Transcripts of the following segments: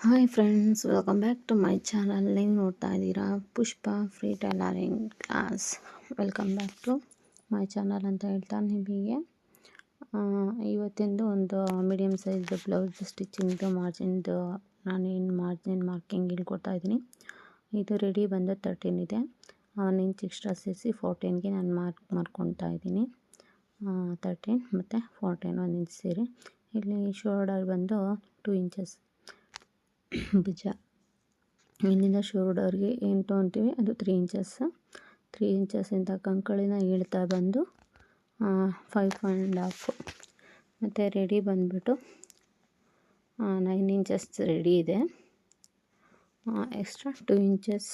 Hi friends, welcome back to my channel. ನೀವು ನೋಡ್ತಾ ಇದ್ದೀರಾ Pushpa free tailoring class. Welcome back to my channel ಅಂತ ಹೇಳ್ತಾ ನಿಮಗೆ ಇವತ್ತಿಂದು ಒಂದು ಮೀಡಿಯಮ್ ಸೈಜ್ ಬ್ಲೌಸ್ ಸ್ಟಿಚಿಂಗ್ದು ಮಾರ್ಜಿನ್ದು ನಾನೇನು ಮಾರ್ಜಿನ್ ಮಾರ್ಕಿಂಗ್ ಹೇಳ್ಕೊಡ್ತಾ ಇದ್ದೀನಿ. ಇದು ರೆಡಿ ಬಂದು 13 ಇದೆ. 1 ಇಂಚ್ ಎಕ್ಸ್ಟ್ರಾ ಸೇರಿಸಿ 14ಗೆ ನಾನು ಮಾಡ್ಕೊತಾ ಇದ್ದೀನಿ. 13 ಮತ್ತು 14 1 ಇಂಚ್ ಸೇರಿ. ಇಲ್ಲಿ ಶೋಲ್ಡರ್ ಬಂದು 2 ಇಂಚಸ್ ಭುಜ, ಇಲ್ಲಿಂದ ಶೋಲ್ಡರ್ಗೆ ಏನು ತೊಗೊತೀವಿ ಅದು 3 ಇಂಚಸ್. 3 ಇಂಚಸ್ಸಿಂದ ಕಂಕಳಿನ ಇಳ್ತಾ ಬಂದು 5.5. ಮತ್ತು ರೆಡಿ ಬಂದುಬಿಟ್ಟು 9 ಇಂಚಸ್ ರೆಡಿ ಇದೆ. ಎಕ್ಸ್ಟ್ರಾ 2 ಇಂಚಸ್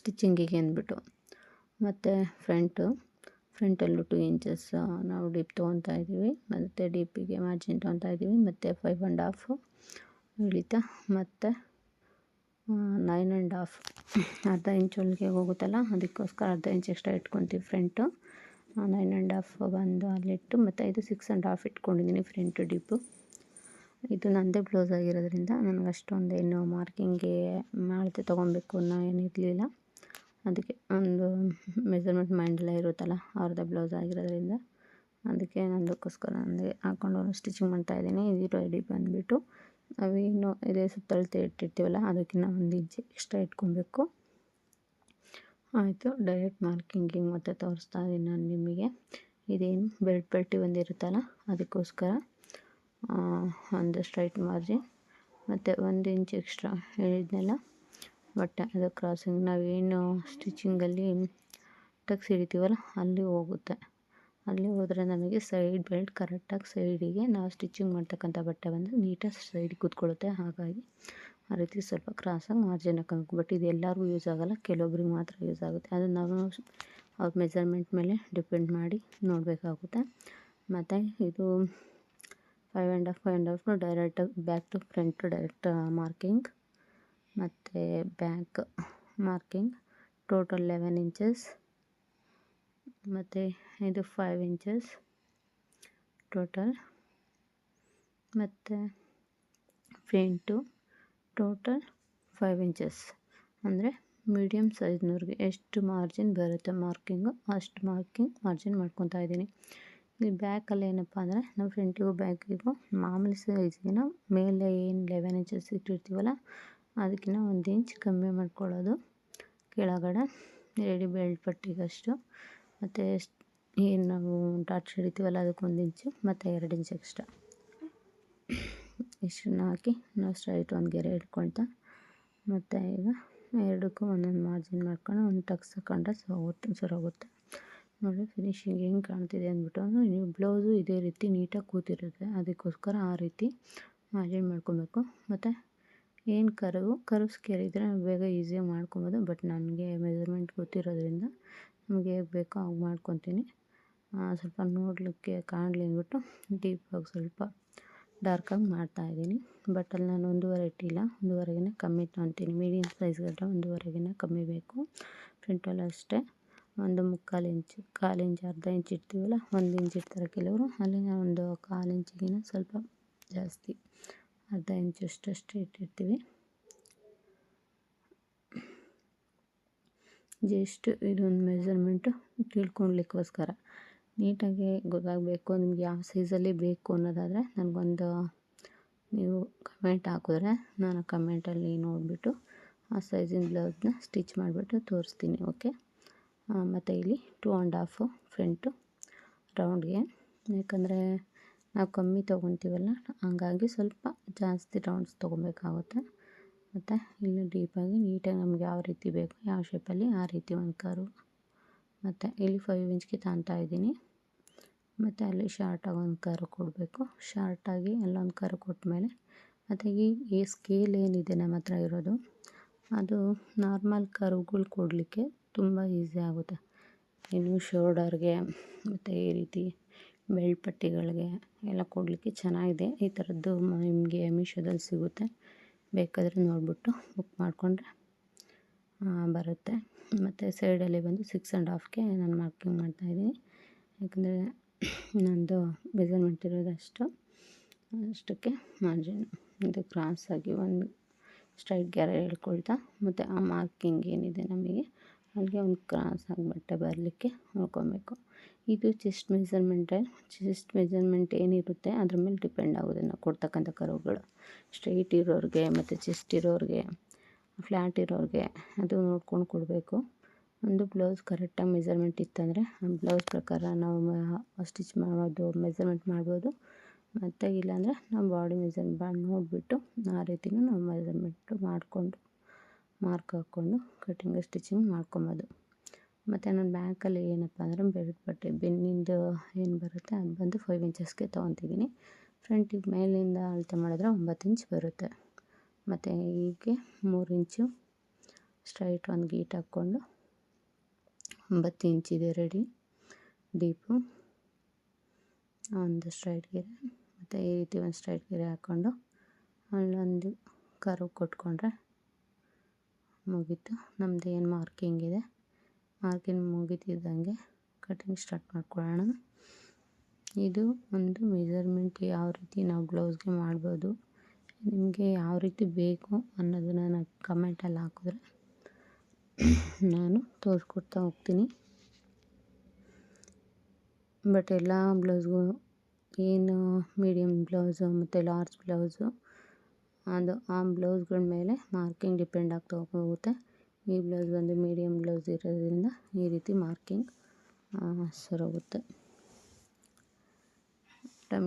ಸ್ಟಿಚಿಂಗಿಗೆ ಅಂದ್ಬಿಟ್ಟು. ಮತ್ತು ಫ್ರಂಟಲ್ಲೂ 2 ಇಂಚಸ್ ನಾವು ಡೀಪ್ ತೊಗೊತಾ ಇದ್ದೀವಿ. ಮತ್ತು ಡೀಪಿಗೆ ಮಾರ್ಜಿನ್ ತೊಗೊತಾ ಇದ್ದೀವಿ. ಮತ್ತು 5.5 ಇಳಿತಾ, ಮತ್ತು 9.5 ಅರ್ಧ ಇಂಚ್ ಒಳಗೆ ಹೋಗುತ್ತಲ್ಲ, ಅದಕ್ಕೋಸ್ಕರ ಅರ್ಧ ಇಂಚ್ ಎಕ್ಸ್ಟ್ರಾ ಇಟ್ಕೊತೀವಿ. ಫ್ರಂಟು 9.5 ಬಂದು ಅಲ್ಲಿಟ್ಟು, ಮತ್ತು ಇದು 6.5 ಇಟ್ಕೊಂಡಿದ್ದೀನಿ ಫ್ರಂಟು ಡೀಪು. ಇದು ನನ್ನದೇ ಬ್ಲೌಸ್ ಆಗಿರೋದ್ರಿಂದ ನನಗೆ ಅಷ್ಟೊಂದು ಏನು ಮಾರ್ಕಿಂಗ್ಗೆ ಅಳತೆ ತೊಗೊಬೇಕು ಅನ್ನೋ ಏನಿರಲಿಲ್ಲ. ಅದಕ್ಕೆ ಒಂದು ಮೆಜರ್ಮೆಂಟ್ ಮೈಂಡೆಲ್ಲ ಇರುತ್ತಲ್ಲ, ಅವ್ರದ್ದೇ ಬ್ಲೌಸ್ ಆಗಿರೋದ್ರಿಂದ ಅದಕ್ಕೆ ನಂದಕ್ಕೋಸ್ಕರ ನನಗೆ ಹಾಕ್ಕೊಂಡು ಸ್ಟಿಚಿಂಗ್ ಮಾಡ್ತಾಯಿದ್ದೀನಿ. ಇದು ರೆಡಿ ಬಂದುಬಿಟ್ಟು ನಾವೇನು ಇದೇ ಸುತ್ತಳತೆ ಇಟ್ಟಿರ್ತೀವಲ್ಲ ಅದಕ್ಕಿಂತ 1 ಇಂಚ್ ಎಕ್ಸ್ಟ್ರಾ ಇಟ್ಕೊಬೇಕು. ಆಯಿತು, ಡೈರೆಕ್ಟ್ ಮಾರ್ಕಿಂಗಿಗೆ ಮತ್ತೆ ತೋರಿಸ್ತಾ ಇದ್ದೀನಿ ನಾನು ನಿಮಗೆ. ಇದೇನು ಬೆಲ್ಟ್ ಪಟ್ಟಿ ಒಂದಿರುತ್ತಲ್ಲ ಅದಕ್ಕೋಸ್ಕರ ಒಂದು ಸ್ಟ್ರೈಟ್ ಮಾರ್ಜಿನ್ ಮತ್ತು 1 ಇಂಚ್ ಎಕ್ಸ್ಟ್ರಾ ಹೇಳಿದ್ನೆಲ್ಲ ಬಟ್ಟೆ ಅದು ಕ್ರಾಸಿಂಗ್ ನಾವೇನು ಸ್ಟಿಚಿಂಗಲ್ಲಿ ಟಕ್ಸ್ ಹಿಡಿತೀವಲ್ಲ ಅಲ್ಲಿ ಹೋಗುತ್ತೆ. ಅಲ್ಲಿ ಹೋದರೆ ನಮಗೆ ಸೈಡ್ ಬೆಲ್ಟ್ ಕರೆಕ್ಟಾಗಿ ಸೈಡಿಗೆ ನಾವು ಸ್ಟಿಚಿಂಗ್ ಮಾಡ್ತಕ್ಕಂಥ ಬಟ್ಟೆ ಬಂದು ನೀಟಾಗಿ ಸೈಡಿಗೆ ಕೂತ್ಕೊಳ್ಳುತ್ತೆ. ಹಾಗಾಗಿ ಆ ರೀತಿ ಸ್ವಲ್ಪ ಕ್ರಾಸಾಗಿ ಮಾರ್ಜಿನ್ ಹಾಕೋಬೇಕು. ಬಟ್ ಇದು ಎಲ್ಲರಿಗೂ ಯೂಸ್ ಆಗೋಲ್ಲ, ಕೆಲವೊಬ್ರಿಗೆ ಮಾತ್ರ ಯೂಸ್ ಆಗುತ್ತೆ. ಅದು ನಾವು ಅವ್ರ ಮೆಜರ್ಮೆಂಟ್ ಮೇಲೆ ಡಿಪೆಂಡ್ ಮಾಡಿ ನೋಡಬೇಕಾಗುತ್ತೆ. ಮತ್ತು ಇದು 5.5 ಡೈರೆಕ್ಟಾಗಿ back to front direct marking. ಮತ್ತು ಬ್ಯಾಕ್ ಮಾರ್ಕಿಂಗ್ ಟೋಟಲ್ 11 ಇಂಚಸ್. ಮತ್ತು ಇದು 5 ಇಂಚಸ್ ಟೋಟಲ್. ಮತ್ತು ಫ್ರಂಟು ಟೋಟಲ್ 5 ಇಂಚಸ್. ಅಂದರೆ ಮೀಡಿಯಮ್ ಸೈಜ್ನವ್ರಿಗೆ ಎಷ್ಟು ಮಾರ್ಜಿನ್ ಬರುತ್ತೆ ಮಾರ್ಕಿಂಗು ಅಷ್ಟು ಮಾರ್ಜಿನ್ ಮಾಡ್ಕೊತಾ ಇದ್ದೀನಿ. ಈ ಬ್ಯಾಕಲ್ಲಿ ಏನಪ್ಪ ಅಂದರೆ ನಾವು ಫ್ರಂಟಿಗೂ ಬ್ಯಾಕಿಗೂ ಮಾಮೂಲಿ ಸೈಜ್ಗಿನ ಮೇಲೆ ಏನು 11 ಇಂಚಸ್ ಇಟ್ಟಿರ್ತೀವಲ್ಲ ಅದಕ್ಕಿಂತ 1 ಇಂಚ್ ಕಮ್ಮಿ ಮಾಡ್ಕೊಳ್ಳೋದು ಕೆಳಗಡೆ ರೆಡಿ ಬೆಲ್ಟ್ ಪಟ್ಟಿಗಷ್ಟು. ಮತ್ತು ಏನು ನಾವು ಡಾಟ್ ಹಿಡಿತೀವಲ್ಲ ಅದಕ್ಕೆ 1 ಇಂಚು ಮತ್ತು 2 ಇಂಚ್ ಎಕ್ಸ್ಟ್ರಾ ಇಷ್ಟನ್ನು ಹಾಕಿ ನಾವು ಸ್ಟ್ರೈಟ್ ಒಂದು ಗೆರೆ ಇಟ್ಕೊಳ್ತಾ, ಮತ್ತು ಈಗ ಎರಡಕ್ಕೂ ಒಂದೊಂದು ಮಾರ್ಜಿನ್ ಮಾಡ್ಕೊಂಡು ಒಂದು ಟಕ್ಸ್ ಹಾಕೊಂಡ್ರೆ ಸರೋಗುತ್ತೆ. ನೋಡಿ ಫಿನಿಶಿಂಗ್ ಹೆಂಗೆ ಕಾಣ್ತಿದೆ ಅಂದ್ಬಿಟ್ಟು. ನೀವು ಬ್ಲೌಸು ಇದೇ ರೀತಿ ನೀಟಾಗಿ ಕೂತಿರುತ್ತೆ, ಅದಕ್ಕೋಸ್ಕರ ಆ ರೀತಿ ಮಾರ್ಜಿನ್ ಮಾಡ್ಕೊಬೇಕು. ಮತ್ತು ಏನು ಕರ್ವ್ಸ್ ಕೇಳಿದರೆ ಬೇಗ ಈಸಿಯಾಗಿ ಮಾಡ್ಕೊಬೋದು. ಬಟ್ ನನಗೆ ಮೆಜರ್ಮೆಂಟ್ ಗೊತ್ತಿರೋದ್ರಿಂದ ನಮಗೆ ಹೇಗೆ ಬೇಕೋ ಹಾಗೆ ಮಾಡ್ಕೊತೀನಿ. ಸ್ವಲ್ಪ ನೋಡಲಿಕ್ಕೆ ಕಾಣಲಿ ಅಂದ್ಬಿಟ್ಟು ಡೀಪಾಗಿ ಸ್ವಲ್ಪ ಡಾರ್ಕಾಗಿ ಮಾಡ್ತಾಯಿದ್ದೀನಿ. ಬಟ್ ಅಲ್ಲಿ ನಾನು 1.5 ಇಟ್ಟಿಲ್ಲ, 1.5ಗಿಂತ ಕಮ್ಮಿ ತೊಗೊತೀನಿ. ಮೀಡಿಯಮ್ ಸೈಜ್ಗೆಲ್ಲ 1.5ಗಿಂತ ಕಮ್ಮಿ ಬೇಕು. ಫ್ರಂಟಲ್ಲೂ ಅಷ್ಟೇ 1/4 ಇಂಚು, 1/4 ಇಂಚ್, ಅರ್ಧ ಇಂಚ್ ಇಡ್ತೀವಲ್ಲ 1 ಇಂಚ್ ಇಡ್ತಾರೆ ಕೆಲವರು. ಅಲ್ಲಿನ 1/4 ಇಂಚಿಗಿನ ಸ್ವಲ್ಪ ಜಾಸ್ತಿ, ಅರ್ಧ ಇಂಚಷ್ಟು ಇಟ್ಟಿರ್ತೀವಿ. ಜಸ್ಟ್ ಇದೊಂದು ಮೆಜರ್ಮೆಂಟು ತಿಳ್ಕೊಳ್ಲಿಕ್ಕೋಸ್ಕರ ನೀಟಾಗಿ ಗೊತ್ತಾಗಬೇಕು. ನಿಮ್ಗೆ ಯಾವ ಸೈಜಲ್ಲಿ ಬೇಕು ಅನ್ನೋದಾದರೆ ನನಗೊಂದು ನೀವು ಕಮೆಂಟ್ ಹಾಕಿದ್ರೆ ನಾನು ಕಮೆಂಟಲ್ಲಿ ನೋಡಿಬಿಟ್ಟು ಆ ಸೈಜಿನ ಬ್ಲೌಸ್ನ ಸ್ಟಿಚ್ ಮಾಡಿಬಿಟ್ಟು ತೋರಿಸ್ತೀನಿ. ಓಕೆ. ಮತ್ತು ಇಲ್ಲಿ 2.5 ಫ್ರಂಟು ರೌಂಡ್ಗೆ, ಯಾಕಂದರೆ ನಾವು ಕಮ್ಮಿ ತೊಗೊತೀವಲ್ಲ ಹಂಗಾಗಿ ಸ್ವಲ್ಪ ಜಾಸ್ತಿ ರೌಂಡ್ಸ್ ತೊಗೊಬೇಕಾಗುತ್ತೆ. ಮತ್ತು ಇಲ್ಲಿ ಡೀಪಾಗಿ ನೀಟಾಗಿ ನಮ್ಗೆ ಯಾವ ರೀತಿ ಬೇಕು ಯಾವ ಶೇಪಲ್ಲಿ ಆ ರೀತಿ ಒಂದು ಕರ್ವ್. ಮತ್ತು ಇಲ್ಲಿ 5 ಇಂಚ್ಗೆ ತಾಂತಾ ಇದ್ದೀನಿ. ಮತ್ತು ಅಲ್ಲಿ ಶಾರ್ಟಾಗಿ ಒಂದು ಕರ್ವ್ ಕೊಡಬೇಕು. ಶಾರ್ಟಾಗಿ ಅಲ್ಲೊಂದು ಕರ್ವ್ ಕೊಟ್ಟಮೇಲೆ ಮತ್ತು ಈ ಸ್ಕೇಲ್ ಏನಿದೆ ನಮ್ಮ ಹತ್ರ ಇರೋದು ಅದು ನಾರ್ಮಲ್ ಕರ್ವ್ಗಳು ಕೊಡಲಿಕ್ಕೆ ತುಂಬ ಈಸಿ ಆಗುತ್ತೆ. ಇನ್ನು ಶೋಲ್ಡರ್ಗೆ ಮತ್ತು ಈ ರೀತಿ ಬೆಲ್ಟ್ ಪಟ್ಟಿಗಳಿಗೆ ಎಲ್ಲ ಕೊಡಲಿಕ್ಕೆ ಚೆನ್ನಾಗಿದೆ. ಈ ಥರದ್ದು ನಿಮಗೆ ಮೀಶೋದಲ್ಲಿ ಸಿಗುತ್ತೆ, ಬೇಕಾದರೆ ನೋಡಿಬಿಟ್ಟು ಬುಕ್ ಮಾಡಿಕೊಂಡ್ರೆ ಬರುತ್ತೆ. ಮತ್ತು ಸೈಡಲ್ಲಿ ಬಂದು 6.5ಗೆ ನಾನು ಮಾರ್ಕಿಂಗ್ ಮಾಡ್ತಾಯಿದ್ದೀನಿ, ಯಾಕಂದರೆ ನಂದು ಮೆಜರ್ಮೆಂಟ್ ಇರೋದಷ್ಟು. ಅಷ್ಟಕ್ಕೆ ಮಾರ್ಜಿನ್ ಇದು ಕ್ರಾಸಾಗಿ ಒಂದು ಸ್ಟ್ರೈಟ್ ಗೆರೆ ಹೇಳ್ಕೊಳ್ತಾ ಮತ್ತು ಆ ಮಾರ್ಕಿಂಗ್ ಏನಿದೆ ನಮಗೆ ಅಲ್ಲಿಗೆ ಒಂದು ಕ್ರಾಸಾಗಿ ಬಟ್ಟೆ ಬರಲಿಕ್ಕೆ ನೋಡ್ಕೊಬೇಕು. ಇದು ಚೆಸ್ಟ್ ಮೆಜರ್ಮೆಂಟ್ ಏನಿರುತ್ತೆ ಅದ್ರ ಮೇಲೆ ಡಿಪೆಂಡ್ ಆಗೋದು ನಾವು ಕೊಡ್ತಕ್ಕಂಥ ಕರ್ವ್ಗಳು. ಸ್ಟ್ರೈಟ್ ಇರೋರಿಗೆ ಮತ್ತು ಚೆಸ್ಟ್ ಇರೋರಿಗೆ, ಫ್ಲ್ಯಾಟ್ ಇರೋರಿಗೆ ಅದು ನೋಡ್ಕೊಂಡು ಕೊಡಬೇಕು. ಒಂದು ಬ್ಲೌಸ್ ಕರೆಕ್ಟಾಗಿ ಮೆಜರ್ಮೆಂಟ್ ಇತ್ತಂದರೆ ಆ ಬ್ಲೌಸ್ ಪ್ರಕಾರ ನಾವು ಸ್ಟಿಚ್ ಮಾಡೋದು ಮೆಜರ್ಮೆಂಟ್ ಮಾಡ್ಬೋದು. ಮತ್ತು ಇಲ್ಲಾಂದರೆ ನಾವು ಬಾಡಿ ಮೆಜರ್ಮೆಂಟ್ ನೋಡಿಬಿಟ್ಟು ಆ ರೀತಿನೂ ನಾವು ಮೆಜರ್ಮೆಂಟು ಮಾಡಿಕೊಂಡು ಮಾರ್ಕ್ ಹಾಕ್ಕೊಂಡು ಕಟಿಂಗ್ ಸ್ಟಿಚಿಂಗ್ ಮಾಡ್ಕೊಬೋದು. ಮತ್ತು ನಾನು ಬ್ಯಾಕಲ್ಲಿ ಏನಪ್ಪ ಅಂದರೆ ಬೆಲ್ಟ್ ಪಟ್ಟಿ ಬೆನ್ನಿಂದು ಏನು ಬರುತ್ತೆ ಅದು ಬಂದು 5 ಇಂಚಸ್ಗೆ ತೊಗೊತಿದ್ದೀನಿ. ಫ್ರಂಟಿಗೆ ಮೇಲಿಂದ ಅಳತೆ ಮಾಡಿದ್ರೆ 9 ಇಂಚ್ ಬರುತ್ತೆ. ಮತ್ತು ಹೀಗೆ 3 ಇಂಚು ಸ್ಟ್ರೈಟ್ ಒಂದು ಗೀಟ್ ಹಾಕ್ಕೊಂಡು 9 ಇಂಚಿದೆ ರೆಡಿ ಡೀಪು ಒಂದು ಸ್ಟ್ರೈಟ್ ಗೆರೆ ಮತ್ತು ಈ ರೀತಿ ಒಂದು ಸ್ಟ್ರೈಟ್ ಗೆರೆ ಹಾಕ್ಕೊಂಡು ಅಲ್ಲೊಂದು ಕರ್ವ್ ಕೊಟ್ಕೊಂಡ್ರೆ ಮುಗೀತು. ನಮ್ಮದು ಏನು ಮಾರ್ಕಿಂಗ್ ಇದೆ ಮಾರ್ಕಿಂಗ್ ಮುಗಿತಿದ್ದಂಗೆ ಕಟಿಂಗ್ ಸ್ಟಾರ್ಟ್ ಮಾಡ್ಕೊಳ್ಳೋಣ. ಇದು ಒಂದು ಮೆಜರ್ಮೆಂಟ್ ಯಾವ ರೀತಿ ನಾವು ಬ್ಲೌಸ್ಗೆ ಮಾಡ್ಬೋದು, ನಿಮಗೆ ಯಾವ ರೀತಿ ಬೇಕು ಅನ್ನೋದನ್ನು ನಾನು ಕಮೆಂಟಲ್ಲಿ ಹಾಕಿದ್ರೆ ನಾನು ತೋರಿಸ್ಕೊಡ್ತಾ ಹೋಗ್ತೀನಿ. ಬಟ್ ಎಲ್ಲ ಬ್ಲೌಸ್ಗೂ ಏನು ಮೀಡಿಯಮ್ ಬ್ಲೌಸು ಮತ್ತು ಲಾರ್ಜ್ ಬ್ಲೌಸು ಅದು ಆ ಬ್ಲೌಸ್ಗಳ ಮೇಲೆ ಮಾರ್ಕಿಂಗ್ ಡಿಪೆಂಡ್ ಆಗ್ತಾ ಹೋಗುತ್ತೆ. ಈ ಬ್ಲೌಸ್ ಬಂದು ಮೀಡಿಯಮ್ ಬ್ಲೌಸ್ ಇರೋದ್ರಿಂದ ಈ ರೀತಿ ಮಾರ್ಕಿಂಗ್ ಸರೋಗುತ್ತೆ.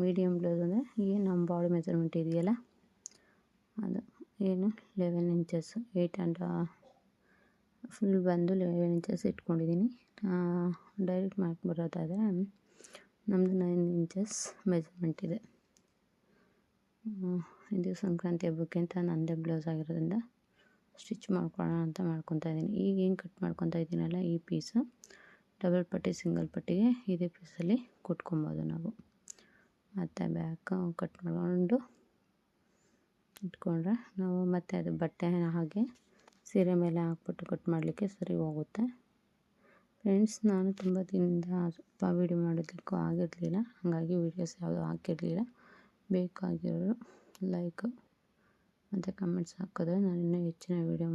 ಮೀಡಿಯಮ್ ಬ್ಲೌಸ್ ಅಂದರೆ ಏನು ನಮ್ಮ ಬಾಡಿ ಮೆಜರ್ಮೆಂಟ್ ಇದೆಯಲ್ಲ ಅದು ಏನು 11 ಇಂಚಸ್ 8 ಆ್ಯಂಡ್ ಫುಲ್ ಬಂದು 11 ಇಂಚಸ್ ಇಟ್ಕೊಂಡಿದ್ದೀನಿ. ಡೈರೆಕ್ಟ್ ಮಾರ್ಕ್ ಬರೋದಾದರೆ ನಮ್ಮದು 9 ಇಂಚಸ್ ಮೆಜರ್ಮೆಂಟ್ ಇದೆ. ಇದು ಸಂಕ್ರಾಂತಿ ಹಬ್ಬಕ್ಕೆ ಅಂತ ನನ್ನದೇ ಬ್ಲೌಸ್ ಆಗಿರೋದ್ರಿಂದ ಸ್ಟಿಚ್ ಮಾಡ್ಕೊಳ್ಳೋಣ ಅಂತ ಮಾಡ್ಕೊತಾ ಇದ್ದೀನಿ. ಈಗ ಏನು ಕಟ್ ಮಾಡ್ಕೊತಾ ಇದ್ದೀನಲ್ಲ ಈ ಪೀಸು ಡಬಲ್ ಪಟ್ಟಿ ಸಿಂಗಲ್ ಪಟ್ಟಿಗೆ ಇದೇ ಪೀಸಲ್ಲಿ ಕುಟ್ಕೊಬೋದು ನಾವು. ಮತ್ತು ಬ್ಯಾಕ್ ಕಟ್ ಮಾಡಿಕೊಂಡು ಇಟ್ಕೊಂಡ್ರೆ ನಾವು ಮತ್ತು ಅದು ಬಟ್ಟೆ ಹಾಗೆ ಸೀರೆ ಮೇಲೆ ಹಾಕ್ಬಿಟ್ಟು ಕಟ್ ಮಾಡಲಿಕ್ಕೆ ಸರಿ ಹೋಗುತ್ತೆ. ಫ್ರೆಂಡ್ಸ್, ನಾನು ತುಂಬ ದಿನದಿಂದ ಸ್ವಲ್ಪ ವೀಡಿಯೋ ಮಾಡೋದಕ್ಕೂ ಆಗಿರಲಿಲ್ಲ, ಹಾಗಾಗಿ ವೀಡಿಯೋಸ್ ಯಾವುದೂ ಹಾಕಿರಲಿಲ್ಲ. ಬೇಕಾಗಿರೋರು ಲೈಕ್ ಮತ್ತು ಕಮೆಂಟ್ಸ್ ಹಾಕಿದ್ರೆ ನಾನು ಇನ್ನೂ ಹೆಚ್ಚಿನ ವೀಡಿಯೋ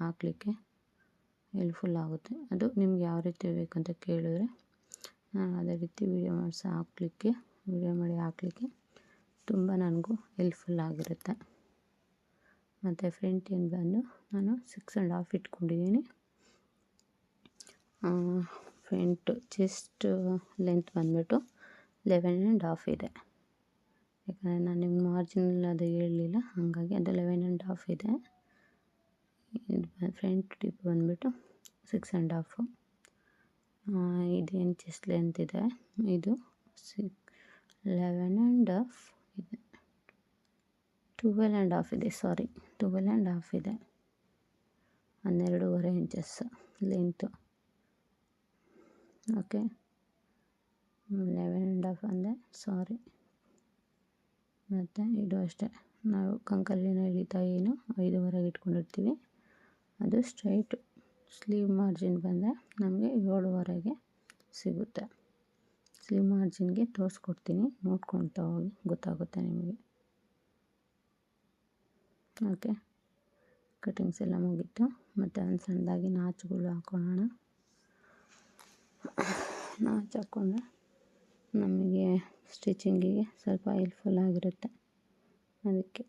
ಹಾಕಲಿಕ್ಕೆ ಹೆಲ್ಪ್ಫುಲ್ ಆಗುತ್ತೆ. ಅದು ನಿಮ್ಗೆ ಯಾವ ರೀತಿ ಬೇಕಂತ ಕೇಳಿದ್ರೆ ನಾನು ಅದೇ ರೀತಿ ವೀಡಿಯೋ ಮಾಡಿ ಹಾಕಲಿಕ್ಕೆ ತುಂಬ ನನಗೂ ಹೆಲ್ಪ್ಫುಲ್ ಆಗಿರುತ್ತೆ. ಮತ್ತು ಫ್ರಂಟ್ ಏನು ಬಂದು ನಾನು 6.5 ಇಟ್ಕೊಂಡಿದ್ದೀನಿ. ಫ್ರಂಟ್ ಚೆಸ್ಟ್ ಲೆಂತ್ ಬಂದುಬಿಟ್ಟು 11.5 ಇದೆ. ಯಾಕಂದರೆ ನಾನು ನಿಮ್ಮ ಮಾರ್ಜಿನಲ್ಲಿ ಅದು ಹೇಳಲಿಲ್ಲ, ಹಾಗಾಗಿ ಅದು 11.5 ಇದೆ. ಇದು ಫ್ರಂಟ್ ಟಿಪ್ ಬಂದುಬಿಟ್ಟು 6.5. ಇದೇನು ಚೆಸ್ಟ್ ಲೆಂತ್ ಇದೆ ಇದು 11.5 ಇದೆ, 12.5 ಇದೆ, 12.5 ಇದೆ. 12.5 ಇಂಚಸ್ ಲೆಂತು. ಓಕೆ, 11.5 ಅಂದೆ, ಮತ್ತು ಇದು ಅಷ್ಟೇ, ನಾವು ಕಂಕಲ್ಲಿನ ಇಳಿತಾ ಏನು 5.5 ಇಟ್ಕೊಂಡಿರ್ತೀವಿ ಅದು ಸ್ಟ್ರೈಟ್ ಸ್ಲೀವ್ ಮಾರ್ಜಿನ್ ಬಂದರೆ ನಮಗೆ 7.5ಗೆ ಸಿಗುತ್ತೆ. ಸ್ಲೀವ್ ಮಾರ್ಜಿನ್ಗೆ ತೋರಿಸ್ಕೊಡ್ತೀನಿ, ನೋಡ್ಕೊಳ್ತಾ ಹೋಗಿ ಗೊತ್ತಾಗುತ್ತೆ ನಿಮಗೆ. ಓಕೆ, ಕಟಿಂಗ್ಸ್ ಎಲ್ಲ ಮುಗೀತು. ಮತ್ತು ಒಂದು ಸಣ್ಣದಾಗಿ ನಾಚುಗಳು ಹಾಕೊಳ್ಳೋಣ. ನಾಚು ಹಾಕ್ಕೊಂಡ್ರೆ ನಮಗೆ ಸ್ಟಿಚಿಂಗಿಗೆ ಸ್ವಲ್ಪ ಹೆಲ್ಪ್ಫುಲ್ ಆಗಿರುತ್ತೆ. ಅದಕ್ಕೆ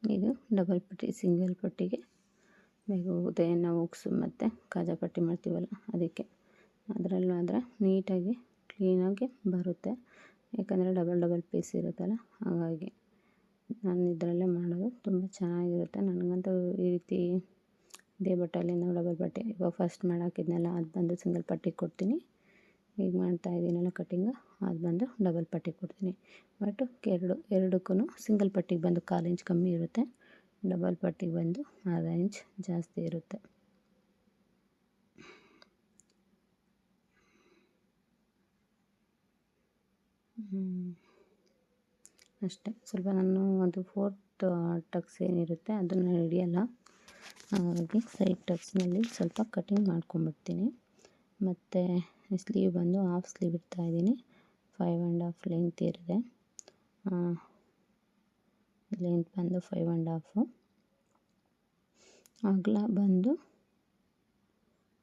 ಇದು ಡಬಲ್ ಪಟ್ಟಿ ಸಿಂಗಲ್ ಪಟ್ಟಿಗೆ ಬೇಗ ಹೋಗುತ್ತೆ. ನಾವು ಉಕ್ಸು ಮತ್ತು ಕಾಜಾ ಪಟ್ಟಿ ಮಾಡ್ತೀವಲ್ಲ ಅದಕ್ಕೆ, ಅದರಲ್ಲೂ ಆದರೆ ನೀಟಾಗಿ ಕ್ಲೀನಾಗಿ ಬರುತ್ತೆ. ಯಾಕಂದರೆ ಡಬಲ್ ಪೀಸ್ ಇರುತ್ತಲ್ಲ, ಹಾಗಾಗಿ ನಾನು ಇದರಲ್ಲೇ ಮಾಡೋದು ತುಂಬ ಚೆನ್ನಾಗಿರುತ್ತೆ. ನನಗಂತೂ ಈ ರೀತಿ ಇದೇ ಬಟ್ಟೆಯಲ್ಲಿ ನಾವು ಡಬಲ್ ಪಟ್ಟಿ ಇವಾಗ ಫಸ್ಟ್ ಮಾಡಾಕಿದ್ನಲ್ಲ ಅದು ಬಂದು ಸಿಂಗಲ್ ಪಟ್ಟಿ ಕೊಡ್ತೀನಿ. ಈಗ ಮಾಡ್ತಾಯಿದ್ದೀನಲ್ಲ ಕಟಿಂಗು ಅದು ಬಂದು ಡಬಲ್ ಪಟ್ಟಿ ಕೊಡ್ತೀನಿ. ಬಟ್ ಎರಡಕ್ಕೂ ಸಿಂಗಲ್ ಪಟ್ಟಿಗೆ ಬಂದು 1/4 ಇಂಚ್ ಕಮ್ಮಿ ಇರುತ್ತೆ, ಡಬಲ್ ಪಟ್ಟಿಗೆ ಬಂದು 1/2 ಇಂಚ್ ಜಾಸ್ತಿ ಇರುತ್ತೆ. ಅಷ್ಟೇ. ಸ್ವಲ್ಪ ನಾನು ಅದು 4th ಟಕ್ಸ್ ಏನಿರುತ್ತೆ ಅದನ್ನು ಹಿಡಿಯಲ್ಲ, ಹಾಗಾಗಿ ಸೈಡ್ ಟಕ್ಸ್ನಲ್ಲಿ ಸ್ವಲ್ಪ ಕಟಿಂಗ್ ಮಾಡ್ಕೊಂಬಿಡ್ತೀನಿ. ಮತ್ತು ಸ್ಲೀವ್ ಬಂದು ಹಾಫ್ ಸ್ಲೀವ್ ಇಡ್ತಾಯಿದ್ದೀನಿ. 5 1/2 ಲೆಂತ್ ಇರಿದೆ. ಲೆಂತ್ ಬಂದು 5 1/2. ಅಗಲ ಬಂದು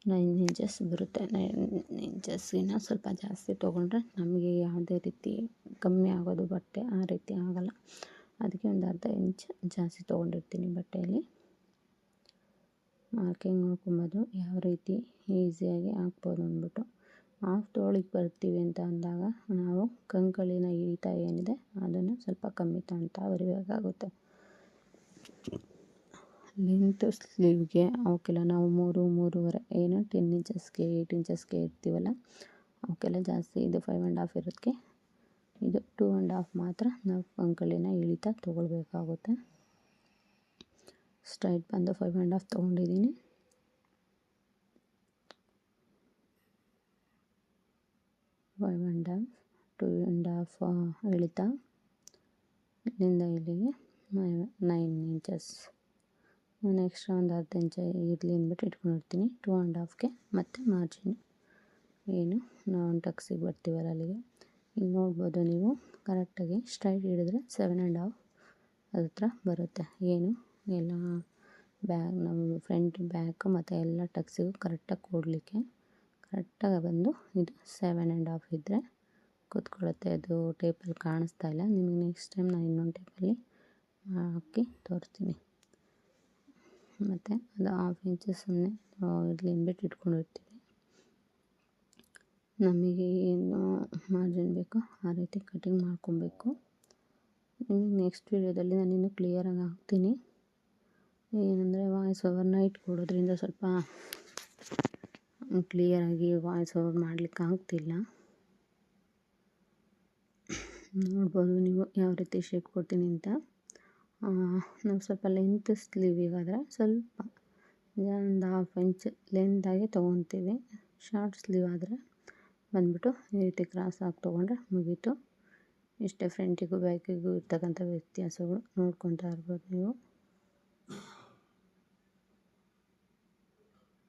9 ಇಂಚಸ್ ಬರುತ್ತೆ. 9 ಇಂಚಸ್ಸಿನ ಸ್ವಲ್ಪ ಜಾಸ್ತಿ ತೊಗೊಂಡ್ರೆ ನಮಗೆ ಯಾವುದೇ ರೀತಿ ಕಮ್ಮಿ ಆಗೋದು ಬಟ್ಟೆ ಆ ರೀತಿ ಆಗೋಲ್ಲ. ಅದಕ್ಕೆ ಒಂದು ಅರ್ಧ ಇಂಚ್ ಜಾಸ್ತಿ ತೊಗೊಂಡಿರ್ತೀನಿ ಬಟ್ಟೆಯಲ್ಲಿ. ಮಾರ್ಕಿಂಗ್ ನೋಡ್ಕೊಬೋದು ಯಾವ ರೀತಿ ಈಸಿಯಾಗಿ ಹಾಕ್ಬೋದು ಅಂದ್ಬಿಟ್ಟು. ಹಾಫ್ ತೋಳಿಗೆ ಬರ್ತೀವಿ ಅಂತ ಅಂದಾಗ ನಾವು ಕಂಕಳಿನ ಇಳಿತ ಏನಿದೆ ಅದನ್ನು ಸ್ವಲ್ಪ ಕಮ್ಮಿ ತಗೊಳ್ತಾ ಬರಬೇಕಾಗುತ್ತೆ. ಲೆಂತ್ ಸ್ಲೀವ್ಗೆ ಅವಕ್ಕೆಲ್ಲ ನಾವು 3 3.5 ಏನು 10 ಇಂಚಸ್ಗೆ 8 ಇಂಚಸ್ಗೆ ಇರ್ತೀವಲ್ಲ ಅವಕ್ಕೆಲ್ಲ ಜಾಸ್ತಿ. ಇದು 5 1/2 ಇರೋದಕ್ಕೆ ಇದು 2 1/2 ಮಾತ್ರ ನಾವು ಕಂಕಳಿನ ಇಳಿತ ತೊಗೊಳ್ಬೇಕಾಗುತ್ತೆ. ಸ್ಟ್ರೈಟ್ ಬಂದು 5 1/2 ತೊಗೊಂಡಿದ್ದೀನಿ. 5 1/2 2 1/2 ಇಳಿತ, ಇಲ್ಲಿಂದ ಇಲ್ಲಿಗೆ 9 ಇಂಚಸ್. ನಾನು ಎಕ್ಸ್ಟ್ರಾ ಒಂದು ಅರ್ಧ ಇಂಚ್ ಇರಲಿ ಅಂದ್ಬಿಟ್ಟು ಇಟ್ಕೊಂಡಿರ್ತೀನಿ 2 1/2ಗೆ. ಮತ್ತು ಮಾರ್ಜಿನ್ ಏನು ನಾವು ಟಕ್ಸಿಗೆ ಬರ್ತೀವಲ್ಲ ಅಲ್ಲಿಗೆ. ಇಲ್ಲಿ ನೋಡ್ಬೋದು ನೀವು ಕರೆಕ್ಟಾಗಿ ಸ್ಟ್ರೈಟ್ ಹಿಡಿದ್ರೆ 7 1/2 ಹತ್ರ ಬರುತ್ತೆ. ಏನು ಎಲ್ಲ ನಮ್ಮ ಫ್ರಂಟ್ ಬ್ಯಾಕ್ ಮತ್ತು ಎಲ್ಲ ಟಕ್ಸಿಗೂ ಕರೆಕ್ಟಾಗಿ ಕೊಡಲಿಕ್ಕೆ ಕರೆಕ್ಟಾಗಿ ಬಂದು ಇದು 7 1/2 ಇದ್ದರೆ ಕೂತ್ಕೊಳ್ಳುತ್ತೆ. ಅದು ಟೇಪಲ್ಲಿ ಕಾಣಿಸ್ತಾ ಇಲ್ಲ ನಿಮಗೆ. ನೆಕ್ಸ್ಟ್ ಟೈಮ್ ನಾನು ಇನ್ನೊಂದು ಟೇಪಲ್ಲಿ ಹಾಕಿ ತೋರಿಸ್ತೀನಿ. ಮತ್ತು ಅದು 1/2 ಇಂಚ್ ಸುಮ್ಮನೆ ಇರಲಿ ಅಂದ್ಬಿಟ್ಟು ಇಟ್ಕೊಂಡಿರ್ತೀವಿ. ನಮಗೆ ಏನು ಮಾರ್ಜಿನ್ ಬೇಕೋ ಆ ರೀತಿ ಕಟಿಂಗ್ ಮಾಡ್ಕೊಬೇಕು. ನಿಮಗೆ ನೆಕ್ಸ್ಟ್ ವೀಡಿಯೋದಲ್ಲಿ ನಾನು ಇನ್ನೂ ಕ್ಲಿಯರಾಗಿ ಹಾಕ್ತೀನಿ. ಏನಂದರೆ ವಾಯ್ಸ್ ಓವರ್ ನೈಟ್ ಕೊಡೋದ್ರಿಂದ ಸ್ವಲ್ಪ ಕ್ಲಿಯರಾಗಿ ವಾಯ್ಸ್ ಓವರ್ ಮಾಡಲಿಕ್ಕೆ ಆಗ್ತಿಲ್ಲ. ನೋಡ್ಬೋದು ನೀವು ಯಾವ ರೀತಿ ಶೇಪ್ ಕೊಡ್ತೀನಿ ಅಂತ. ನಾವು ಸ್ವಲ್ಪ ಲೆಂತ್ ಸ್ಲೀವಿಗಾದರೆ ಸ್ವಲ್ಪ ಒಂದು 1/2 ಇಂಚ್ ಲೆಂತಾಗಿ ತೊಗೊತೀವಿ. ಶಾರ್ಟ್ ಸ್ಲೀವ್ ಆದರೆ ಬಂದ್ಬಿಟ್ಟು ಈ ರೀತಿ ಕ್ರಾಸ್ ಆಗಿ ತೊಗೊಂಡ್ರೆ ಮುಗೀತು. ಇಷ್ಟೇ ಫ್ರಂಟಿಗೂ ಬ್ಯಾಕಿಗೂ ಇರ್ತಕ್ಕಂಥ ವ್ಯತ್ಯಾಸಗಳು ನೋಡ್ಕೊತಾ ಇರ್ಬೋದು ನೀವು.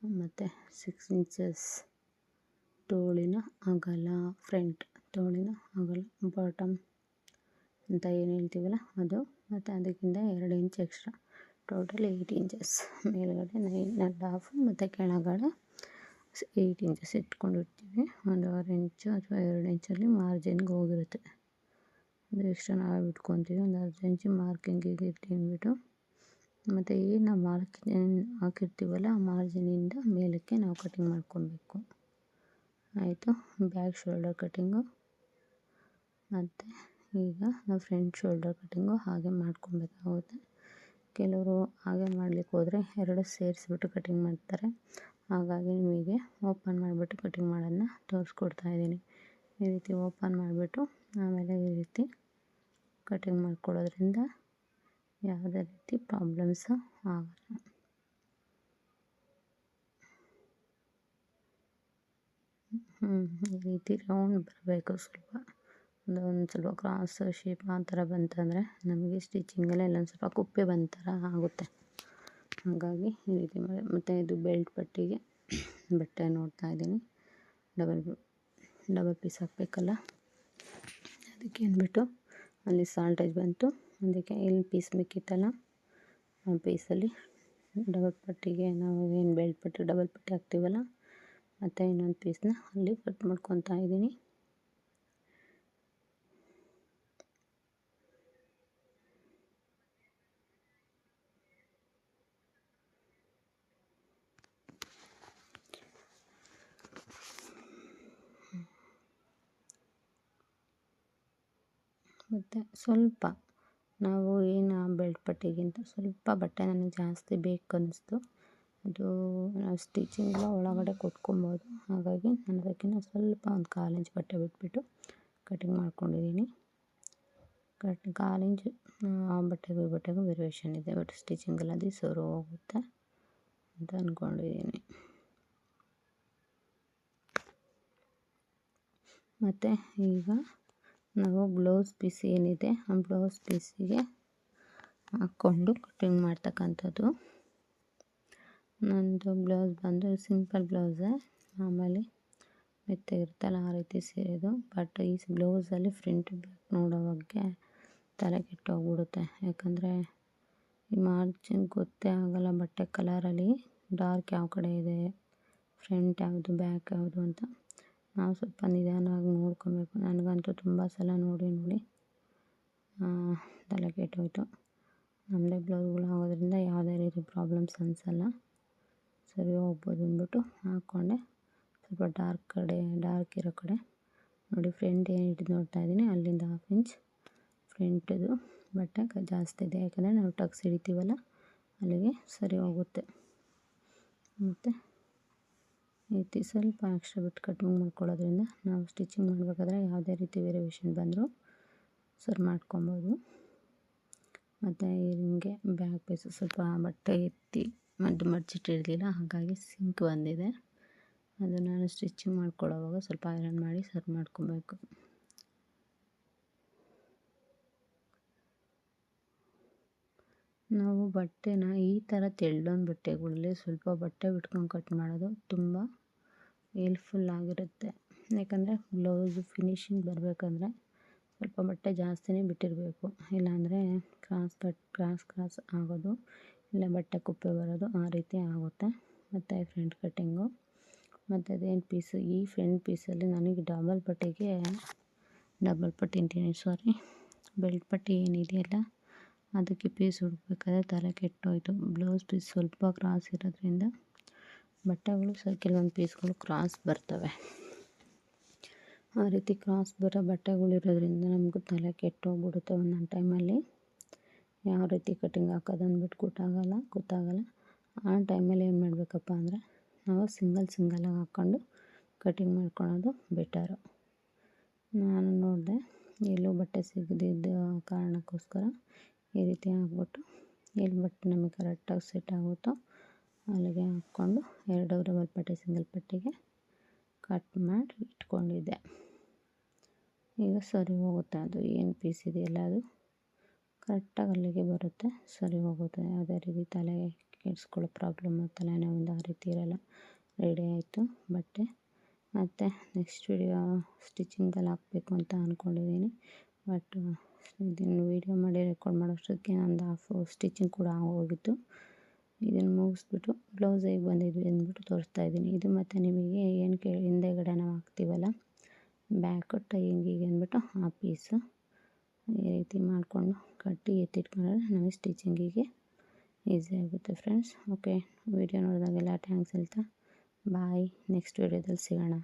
ಮತ್ತು 6 ಇಂಚಸ್ ತೋಳಿನ ಅಗಲ, ಫ್ರಂಟ್ ತೋಳಿನ ಅಗಲ, ಬಾಟಮ್ ಅಂತ ಏನು ಹೇಳ್ತೀವಲ್ಲ ಅದು. ಮತ್ತು ಅದಕ್ಕಿಂತ 2 ಇಂಚ್ ಎಕ್ಸ್ಟ್ರಾ, ಟೋಟಲ್ 8 ಇಂಚಸ್. ಮೇಲ್ಗಡೆ 9 1/2 ಮತ್ತು ಕೆಳಗಡೆ 8 ಇಂಚಸ್ ಇಟ್ಕೊಂಡಿರ್ತೀವಿ. 1.5 ಇಂಚು ಅಥವಾ 2 ಇಂಚಲ್ಲಿ ಮಾರ್ಜಿನ್ಗೆ ಹೋಗಿರುತ್ತೆ. ಅದು ಎಕ್ಸ್ಟ್ರಾ ನಾವೇ ಬಿಟ್ಕೊತೀವಿ. ಒಂದು ಅರ್ಧ ಇಂಚು ಮಾರ್ಕಿಂಗಿಗೆ ಇಟ್ಟು ಅಂದ್ಬಿಟ್ಟು. ಮತ್ತು ಏನು ನಾವು ಮಾರ್ಕಿಂಗ್ ಹಾಕಿರ್ತೀವಲ್ಲ ಆ ಮಾರ್ಜಿನಿಂದ ಮೇಲಕ್ಕೆ ನಾವು ಕಟಿಂಗ್ ಮಾಡ್ಕೊಬೇಕು. ಆಯಿತು. ಬ್ಯಾಕ್ ಶೋಲ್ಡರ್ ಕಟಿಂಗು ಮತ್ತು ಈಗ ನಾವು ಫ್ರಂಟ್ ಶೋಲ್ಡರ್ ಕಟಿಂಗು ಹಾಗೆ ಮಾಡ್ಕೊಬೇಕಾಗುತ್ತೆ. ಕೆಲವರು ಹಾಗೆ ಮಾಡಲಿಕ್ಕೆ ಹೋದರೆ 2 ಸೇರಿಸ್ಬಿಟ್ಟು ಕಟಿಂಗ್ ಮಾಡ್ತಾರೆ. ಹಾಗಾಗಿ ನಿಮಗೆ ಓಪನ್ ಮಾಡಿಬಿಟ್ಟು ಕಟಿಂಗ್ ಮಾಡೋದನ್ನ ತೋರಿಸ್ಕೊಡ್ತಾ ಇದ್ದೀನಿ. ಈ ರೀತಿ ಓಪನ್ ಮಾಡಿಬಿಟ್ಟು ಆಮೇಲೆ ಈ ರೀತಿ ಕಟಿಂಗ್ ಮಾಡ್ಕೊಳ್ಳೋದ್ರಿಂದ ಯಾವುದೇ ರೀತಿ ಪ್ರಾಬ್ಲಮ್ಸು ಆಗಲ್ಲ. ಈ ರೀತಿ ರೌಂಡ್ ಬರಬೇಕು. ಸ್ವಲ್ಪ ಒಂದು ಸ್ವಲ್ಪ ಕ್ರಾಸ್ ಶೇಪ್ ಆ ಥರ ಬಂತಂದರೆ ನಮಗೆ ಸ್ಟಿಚಿಂಗಲ್ಲಿ ಇಲ್ಲೊಂದು ಸ್ವಲ್ಪ ಕುಪ್ಪೆ ಬಂದ ಥರ ಆಗುತ್ತೆ. ಹಾಗಾಗಿ ಈ ರೀತಿ ಮಾಡಿ. ಮತ್ತು ಇದು ಬೆಲ್ಟ್ ಪಟ್ಟಿಗೆ ಬಟ್ಟೆ ನೋಡ್ತಾ ಇದ್ದೀನಿ. ಡಬಲ್ ಪೀಸ್ ಹಾಕಬೇಕಲ್ಲ, ಅದಕ್ಕೆ ಅಂದ್ಬಿಟ್ಟು ಅಲ್ಲಿ ಸಾಲ್ಟೇಜ್ ಬಂತು. ಅದಕ್ಕೆ ಇಲ್ಲಿ ಪೀಸ್ ಬೇಕಿತ್ತಲ್ಲ ಆ ಪೀಸಲ್ಲಿ ಡಬಲ್ ಪಟ್ಟಿಗೆ ನಾವು ಏನು ಬೆಲ್ಟ್ ಪಟ್ಟಿ ಡಬಲ್ ಪಟ್ಟಿ ಹಾಕ್ತೀವಲ್ಲ ಮತ್ತು ಇನ್ನೊಂದು ಪೀಸ್ನ ಅಲ್ಲಿ ಕಟ್ ಮಾಡ್ಕೊತಾ ಇದ್ದೀನಿ. ಮತ್ತು ಸ್ವಲ್ಪ ನಾವು ಏನು ಬೆಲ್ಟ್ ಪಟ್ಟಿಗಿಂತ ಸ್ವಲ್ಪ ಬಟ್ಟೆ ನನಗೆ ಜಾಸ್ತಿ ಬೇಕು ಅನ್ನಿಸ್ತು. ಅದು ನಾವು ಸ್ಟಿಚಿಂಗ್ ಒಳಗಡೆ ಕೊಟ್ಕೊಬೋದು. ಹಾಗಾಗಿ ನಾನು ಅದಕ್ಕಿಂತ ಸ್ವಲ್ಪ ಒಂದು 1/4 ಇಂಚ್ ಬಟ್ಟೆ ಬಿಟ್ಬಿಟ್ಟು ಕಟಿಂಗ್ ಮಾಡ್ಕೊಂಡಿದ್ದೀನಿ. 1/4 ಇಂಚ್ ಆ ಬಟ್ಟೆಗೂ ಈ ಬಟ್ಟೆಗೂ ವೇರಿಯೇಷನ್ ಇದೆ. ಬಟ್ ಸ್ಟಿಚಿಂಗೆಲ್ಲ ಅದು ಸರಿ ಹೋಗುತ್ತೆ ಅಂತ ಅಂದ್ಕೊಂಡಿದ್ದೀನಿ. ಮತ್ತು ಈಗ ನಾವು ಬ್ಲೌಸ್ ಪೀಸ್ ಏನಿದೆ ಆ ಬ್ಲೌಸ್ ಪೀಸಿಗೆ ಹಾಕ್ಕೊಂಡು ಕಟಿಂಗ್ ಮಾಡ್ತಕ್ಕಂಥದ್ದು. ನಂದು ಬ್ಲೌಸ್ ಬಂದು ಸಿಂಪಲ್ ಬ್ಲೌಸೇ. ಮಾಮೂಲಿ ಮೆತ್ತಗಿರುತ್ತಲ್ಲ ಆ ರೀತಿ ಸೀರೆದು. ಬಟ್ ಈ ಬ್ಲೌಸಲ್ಲಿ ಫ್ರಂಟ್ ಬ್ಯಾಕ್ ನೋಡೋವಾಗೆ ತಲೆ ಕೆಟ್ಟೋಗ್ಬಿಡುತ್ತೆ. ಯಾಕಂದರೆ ಈ ಮಾರ್ಜಿನ್ ಗೊತ್ತೇ ಆಗೋಲ್ಲ ಬಟ್ಟೆ ಕಲರಲ್ಲಿ ಡಾರ್ಕ್ ಯಾವ ಕಡೆ ಇದೆ, ಫ್ರಂಟ್ ಯಾವುದು ಬ್ಯಾಕ್ ಯಾವುದು ಅಂತ ನಾವು ಸ್ವಲ್ಪ ನಿಧಾನವಾಗಿ ನೋಡ್ಕೊಬೇಕು. ನನಗಂತೂ ತುಂಬ ಸಲ ನೋಡಿ ತಲೆ ಕೆಟ್ಟೋಯ್ತು. ನಮ್ಮದೇ ಬ್ಲೌಸ್ಗಳು ಆಗೋದ್ರಿಂದ ಯಾವುದೇ ರೀತಿ ಪ್ರಾಬ್ಲಮ್ಸ್ ಅನಿಸಲ್ಲ, ಸರಿ ಹೋಗ್ಬೋದು ಅಂದ್ಬಿಟ್ಟು ಹಾಕ್ಕೊಂಡೆ. ಸ್ವಲ್ಪ ಡಾರ್ಕ್ ಇರೋ ಕಡೆ ನೋಡಿ ಫ್ರಂಟ್ ಏನು ಹಿಡಿದು ನೋಡ್ತಾ ಇದ್ದೀನಿ, ಅಲ್ಲಿಂದ 1/2 ಇಂಚ್ ಫ್ರಂಟದು ಬಟ್ಟೆ ಜಾಸ್ತಿ ಇದೆ. ಯಾಕಂದರೆ ನಾವು ಟಕ್ಸ್ ಹಿಡಿತೀವಲ್ಲ ಅಲ್ಲಿಗೆ ಸರಿ ಹೋಗುತ್ತೆ. ಮತ್ತು ಈ ರೀತಿ ಸ್ವಲ್ಪ ಎಕ್ಸ್ಟ್ರಾ ಬಿಟ್ಟು ಕಟಿಂಗ್ ಮಾಡ್ಕೊಳ್ಳೋದ್ರಿಂದ ನಾವು ಸ್ಟಿಚಿಂಗ್ ಮಾಡಬೇಕಾದ್ರೆ ಯಾವುದೇ ರೀತಿ ವೇರಿಯೇಷನ್ ಬಂದರೂ ಸರಿ ಮಾಡ್ಕೊಬೋದು. ಮತ್ತು ಹಿಂಗೆ ಬ್ಯಾಕ್ ಪೀಸು ಸ್ವಲ್ಪ ಬಟ್ಟೆ ಎತ್ತಿ ಮಡಚಿಟ್ಟಿರಲಿಲ್ಲ, ಹಾಗಾಗಿ ಸಿಂಕ್ ಬಂದಿದೆ. ಅದು ನಾನು ಸ್ಟಿಚಿಂಗ್ ಮಾಡ್ಕೊಳ್ಳೋವಾಗ ಸ್ವಲ್ಪ ಐರನ್ ಮಾಡಿ ಸರಿ ಮಾಡ್ಕೊಬೇಕು. ನಾವು ಬಟ್ಟೆನ ಈ ಥರ ತೆಳ್ಳೊಂದು ಬಟ್ಟೆಗಳಲ್ಲಿ ಸ್ವಲ್ಪ ಬಟ್ಟೆ ಬಿಟ್ಕೊಂಡು ಕಟ್ ಮಾಡೋದು ತುಂಬ ಹೆಲ್ಪ್ಫುಲ್ ಆಗಿರುತ್ತೆ. ಯಾಕಂದರೆ ಬ್ಲೌಸು ಫಿನಿಶಿಂಗ್ ಬರಬೇಕಂದ್ರೆ ಸ್ವಲ್ಪ ಬಟ್ಟೆ ಜಾಸ್ತಿನೇ ಬಿಟ್ಟಿರಬೇಕು, ಇಲ್ಲಾಂದರೆ ಕ್ರಾಸ್ ಆಗೋದು, ಇಲ್ಲ ಬಟ್ಟೆ ಕುಪ್ಪೆ ಬರೋದು ಆ ರೀತಿ ಆಗುತ್ತೆ. ಮತ್ತು ಫ್ರಂಟ್ ಕಟ್ಟಿಂಗು ಮತ್ತು ಅದೇನು ಪೀಸು, ಈ ಫ್ರಂಟ್ ಪೀಸಲ್ಲಿ ನನಗೆ ಬೆಲ್ಟ್ ಪಟ್ಟಿ ಏನಿದೆಯಲ್ಲ ಅದಕ್ಕೆ ಪೀಸ್ ಹುಡುಕ್ಬೇಕಾದ್ರೆ ತಲೆ ಕೆಟ್ಟೋಯ್ತು. ಬ್ಲೌಸ್ ಪೀಸ್ ಸ್ವಲ್ಪ ಕ್ರಾಸ್ ಇರೋದ್ರಿಂದ ಬಟ್ಟೆಗಳು ಕೆಲವೊಂದು ಪೀಸ್ಗಳು ಕ್ರಾಸ್ ಬರ್ತವೆ. ಆ ರೀತಿ ಕ್ರಾಸ್ ಬರೋ ಬಟ್ಟೆಗಳಿರೋದ್ರಿಂದ ನಮಗೂ ತಲೆ ಕೆಟ್ಟೋಗ್ಬಿಡುತ್ತೆ ಒಂದೊಂದು ಟೈಮಲ್ಲಿ. ಯಾವ ರೀತಿ ಕಟಿಂಗ್ ಹಾಕೋದು ಅಂದ್ಬಿಟ್ಟು ಗೊತ್ತಾಗಲ್ಲ. ಆ ಟೈಮಲ್ಲಿ ಏನು ಮಾಡಬೇಕಪ್ಪ ಅಂದರೆ ನಾವು ಸಿಂಗಲಾಗಿ ಹಾಕ್ಕೊಂಡು ಕಟಿಂಗ್ ಮಾಡ್ಕೊಳ್ಳೋದು ಬೆಟರು. ನಾನು ನೋಡಿದೆ ಎಲ್ಲೂ ಬಟ್ಟೆ ಸಿಗದಿದ್ದ ಕಾರಣಕ್ಕೋಸ್ಕರ ಈ ರೀತಿ ಹಾಕ್ಬಿಟ್ಟು ಎಲ್ಲಿ ಬಟ್ಟೆ ನಮಗೆ ಕರೆಕ್ಟಾಗಿ ಸೆಟ್ ಆಗುತ್ತೋ ಅಲ್ಲಿಗೆ ಹಾಕ್ಕೊಂಡು 2 ಡಬಲ್ ಪಟ್ಟಿ ಸಿಂಗಲ್ ಪಟ್ಟಿಗೆ ಕಟ್ ಮಾಡಿ ಇಟ್ಕೊಂಡಿದ್ದೆ. ಈಗ ಸರಿ ಹೋಗುತ್ತೆ, ಅದು ಏನು ಪೀಸ್ ಇದೆಯಲ್ಲ ಅದು ಕರೆಕ್ಟಾಗಿ ಅಲ್ಲಿಗೆ ಬರುತ್ತೆ, ಸರಿ ಹೋಗುತ್ತೆ. ಯಾವುದೇ ರೀತಿ ತಲೆ ಕೆಡಿಸ್ಕೊಳ್ಳೋ ಪ್ರಾಬ್ಲಮ್ಮು, ತಲೆನೋವಿಂದ ಆ ರೀತಿ ಇರೋಲ್ಲ. ರೆಡಿ ಆಯಿತು ಬಟ್ಟೆ. ಮತ್ತು ನೆಕ್ಸ್ಟ್ ವಿಡಿಯೋ ಸ್ಟಿಚಿಂಗಲ್ಲಿ ಹಾಕಬೇಕು ಅಂತ ಅಂದ್ಕೊಂಡಿದ್ದೀನಿ. ಬಟ್ ಇದನ್ನು ವೀಡಿಯೋ ಮಾಡಿ ರೆಕಾರ್ಡ್ ಮಾಡೋಷ್ಟೊತ್ತಿಗೆ ನಂದು ಹಾಫ್ ಸ್ಟಿಚಿಂಗ್ ಕೂಡ ಆಗೋಗಿತ್ತು. ಇದನ್ನು ಮುಗಿಸ್ಬಿಟ್ಟು ಬ್ಲೌಸ್ ಹೇಗೆ ಬಂದಿದ್ವಿ ಅಂದ್ಬಿಟ್ಟು ತೋರಿಸ್ತಾಯಿದ್ದೀನಿ. ಇದು ಮತ್ತು ನಿಮಗೆ ಏನು ಹಿಂದೆಗಡೆ ನಾವು ಹಾಕ್ತೀವಲ್ಲ ಬ್ಯಾಕ್ ಟೈಯಿಂಗಿಗೆ ಅಂದ್ಬಿಟ್ಟು ಆ ಪೀಸು ಈ ರೀತಿ ಮಾಡಿಕೊಂಡು ಕಟ್ಟಿ ಎತ್ತಿಟ್ಕೊಂಡ್ರೆ ನಮಗೆ ಸ್ಟಿಚಿಂಗಿಗೆ ಈಸಿ ಆಗುತ್ತೆ ಫ್ರೆಂಡ್ಸ್. ಓಕೆ, ವಿಡಿಯೋ ನೋಡಿದಾಗೆಲ್ಲ ಥ್ಯಾಂಕ್ಸ್ ಹೇಳ್ತಾ ಬಾಯ್. ನೆಕ್ಸ್ಟ್ ವಿಡಿಯೋದಲ್ಲಿ ಸಿಗೋಣ.